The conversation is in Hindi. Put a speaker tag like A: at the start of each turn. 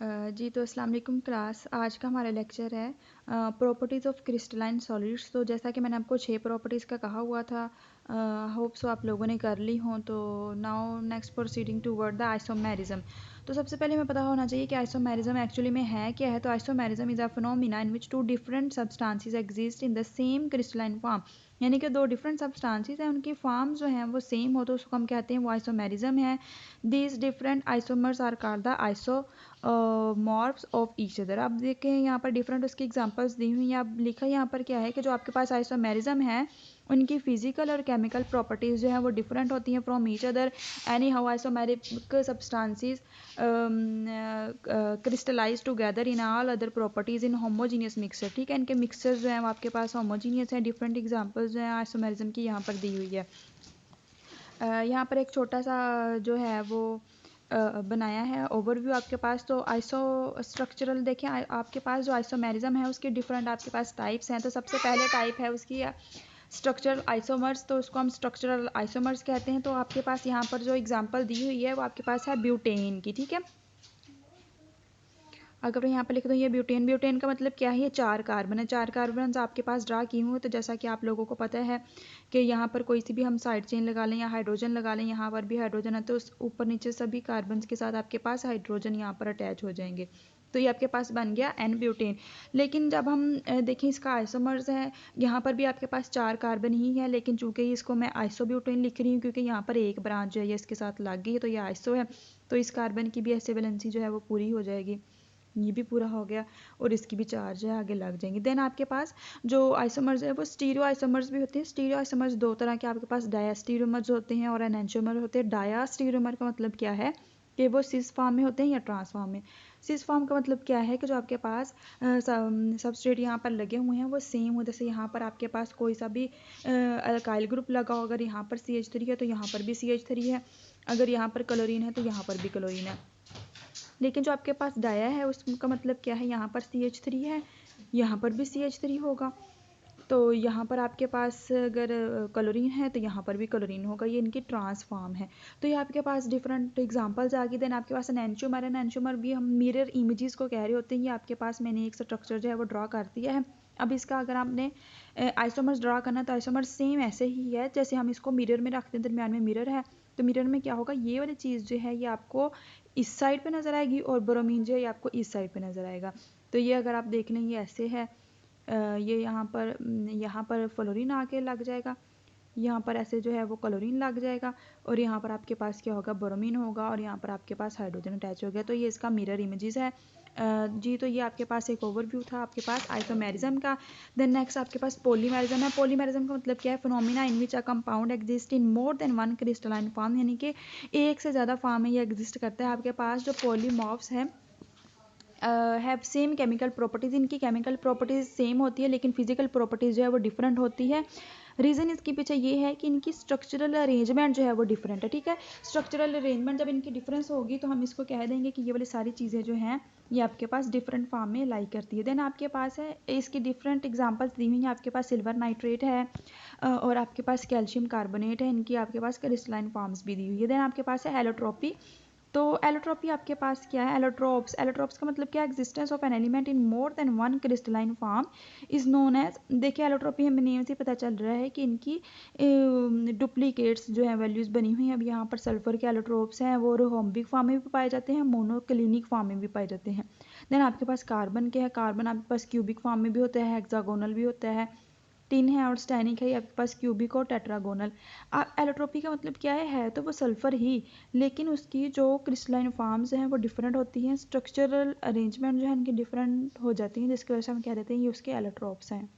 A: जी तो अस्सलाम वालेकुम क्लास। आज का हमारा लेक्चर है प्रॉपर्टीज़ ऑफ क्रिस्टलाइन सॉलिड्स। तो जैसा कि मैंने आपको 6 प्रॉपर्टीज़ का कहा हुआ था, होप सो आप लोगों ने कर ली हों। तो now next proceeding toward the isomerism. तो सबसे पहले हमें पता होना चाहिए कि आइसोमेरिज्म एक्चुअली में है क्या है। तो isomerism is a phenomena in which two different substances exist in the same crystalline form. यानी कि दो डिफरेंट सब्सटेंसेस हैं, उनकी फॉर्म जो हैं वो सेम हो तो उसको हम कहते हैं वो आइसोमेरिज्म है। These different isomers are called the isomorphs of each other. अब देखें यहाँ पर डिफरेंट उसकी एग्जांपल्स दी हुई हैं। अब लिखा यहाँ पर क्या है कि जो आपके पास आइसोमेरिज्म है उनकी फिजिकल और केमिकल प्रॉपर्टीज़ जो है वो डिफरेंट होती हैं from each other. Anyhow isomeric substances crystallize together in all other properties in homogeneous mixture. ठीक है, इनके मिक्सचर्स जो हैं वो आपके पास होमोजीनियस हैं। डिफरेंट एग्जांपल्स जो हैं आइसोमेरिज्म की यहाँ पर दी हुई है। यहाँ पर एक छोटा सा जो है वो बनाया है ओवरव्यू आपके पास। तो आइसो स्ट्रक्चरल देखें, आपके पास जो आइसोमेरिज्म है उसके डिफरेंट आपके पास टाइप्स हैं। तो सबसे पहले टाइप है उसकी स्ट्रक्चरल आइसोमर्स। तो उसको हम स्ट्रक्चरल आइसोमर्स कहते हैं। तो आपके पास यहाँ पर जो एग्जांपल दी हुई है वो आपके पास है ब्यूटेन की। ठीक है, अगर यहाँ पर लिख दो ये ब्यूटेन। ब्यूटेन का मतलब क्या है, ये 4 कार्बन है। 4 कार्बन आपके पास ड्रा किए हुए। तो जैसा कि आप लोगों को पता है कि यहाँ पर कोई सी भी हम साइड चेन लगा लें या हाइड्रोजन लगा लें, यहाँ पर भी हाइड्रोजन है तो उस ऊपर नीचे सभी कार्बन के साथ आपके पास हाइड्रोजन यहाँ पर अटैच हो जाएंगे। तो ये आपके पास बन गया एन ब्यूटेन। लेकिन जब हम देखें इसका आइसोमर्स है, यहाँ पर भी आपके पास 4 कार्बन ही है, लेकिन चूंकि इसको मैं आइसोब्यूटेन लिख रही हूँ क्योंकि यहाँ पर एक ब्रांच जो है ये इसके साथ लग गई है तो ये आइसो है। तो इस कार्बन की भी ऐसे वैलेंसी जो है वो पूरी हो जाएगी। ये भी पूरा हो गया और इसकी भी चार्ज है आगे लग जाएंगे। देन आपके पास जो आइसोमर्स है वो स्टीरियो आइसोमर्स भी होते हैं। स्टीरियो आइसोमर्स दो तरह के आपके पास डायास्टीरियोमर्स होते हैं और एनेंटियोमर होते हैं। डायास्टीरियोमर का मतलब क्या है कि वो सिस फॉर्म में होते हैं या ट्रांस फॉर्म में। सिस फॉर्म का मतलब क्या है कि जो आपके पास सबस्ट्रेट यहाँ पर लगे हुए हैं वो सेम हो। जैसे यहाँ पर आपके पास कोई सा भी अल्काइल ग्रुप लगा हो, अगर यहाँ पर CH3 है तो यहाँ पर भी CH3 है, अगर यहाँ पर क्लोरीन है तो यहाँ पर भी क्लोरीन है। लेकिन जो आपके पास डाया है उसका मतलब क्या है, यहाँ पर CH3 है, यहाँ पर भी CH3 होगा। तो यहाँ पर आपके पास अगर क्लोरीन है तो यहाँ पर भी क्लोरीन होगा। ये इनकी ट्रांसफॉर्म है। तो ये आपके पास डिफरेंट एग्जांपल्स आ गई। देन आपके पास एनेंटियोमर है। एनेंटियोमर भी हम मिरर इमेजेस को कह रहे होते हैं। ये आपके पास मैंने एक स्ट्रक्चर जो है वो ड्रा कर दिया है। अब इसका अगर आपने आइसोमर्स ड्रा करना है तो आइसोमर्स सेम ऐसे ही है जैसे हम इसको मिरर में रखते हैं। दरमियान में मिरर है तो मिरर में क्या होगा, ये वाली चीज़ जो है ये आपको इस साइड पे नज़र आएगी और ब्रोमीन जो है ये आपको इस साइड पे नज़र आएगा। तो ये अगर आप देख लें ये ऐसे है, ये यहाँ पर फ्लोरीन आके लग जाएगा, यहाँ पर ऐसे जो है वो क्लोरीन लग जाएगा और यहाँ पर आपके पास क्या होगा, ब्रोमीन होगा और यहाँ पर आपके पास हाइड्रोजन अटैच हो गया। तो ये इसका मिरर इमेजेस है। जी तो ये आपके पास एक ओवरव्यू था आपके पास आइसोमेरिज्म का। देन नेक्स्ट आपके पास पॉलीमेरिज्म है। पॉलीमेरिज्म का मतलब क्या है, phenomena in which a compound exist in more than one crystalline form. यानी कि एक से ज़्यादा फॉर्म में ये एग्जिस्ट करता है। आपके पास जो पॉलीमॉर्फ्स हैं हैव सेम केमिकल प्रॉपर्टीज़। इनकी केमिकल प्रॉपर्टीज़ सेम होती है लेकिन फिजिकल प्रॉपर्टीज़ जो है वो डिफरेंट होती है। रीज़न इसके पीछे ये है कि इनकी स्ट्रक्चरल अरेंजमेंट जो है वो डिफरेंट है। ठीक है, स्ट्रक्चरल अरेंजमेंट जब इनकी डिफरेंस होगी तो हम इसको कह देंगे कि ये वाली सारी चीज़ें जो हैं ये आपके पास डिफरेंट फॉर्म में लाई करती है। देन आपके पास है इसकी डिफरेंट एग्जांपल्स दी हुई हैं। आपके पास सिल्वर नाइट्रेट है और आपके पास कैल्शियम कार्बोनेट है। इनकी आपके पास क्रिस्टलाइन फॉर्म्स भी दी हुई है। देन आपके पास है एलोट्रोपी। तो एलोट्रोपी आपके पास क्या है, एलोट्रोप्स। एलोट्रोप्स का मतलब क्या है, existence of an element in more than one crystalline form is known as. देखिए एलोट्रोपी हमें नेम से पता चल रहा है कि इनकी डुप्लीकेट्स जो है वैल्यूज बनी हुई हैं। अब यहाँ पर सल्फर के एलोट्रोप्स हैं वो रोम्बिक फॉर्म में भी पाए जाते हैं, मोनोक्लिनिक फॉर्म में भी पाए जाते हैं। देन आपके पास कार्बन के है। कार्बन आपके पास क्यूबिक फॉर्म में भी होता है, हेक्सागोनल भी होता है। टिन है और स्टैनिक है, आपके पास क्यूबिक और टेट्रागोनल। एलोट्रोपी का मतलब क्या है तो वो सल्फर ही, लेकिन उसकी जो क्रिस्टलाइन फॉर्म्स हैं वो डिफरेंट होती हैं। स्ट्रक्चरल अरेंजमेंट जो है इनकी डिफरेंट हो जाती हैं जिसकी वजह से हम कह देते हैं ये उसके एलोट्रोप्स हैं।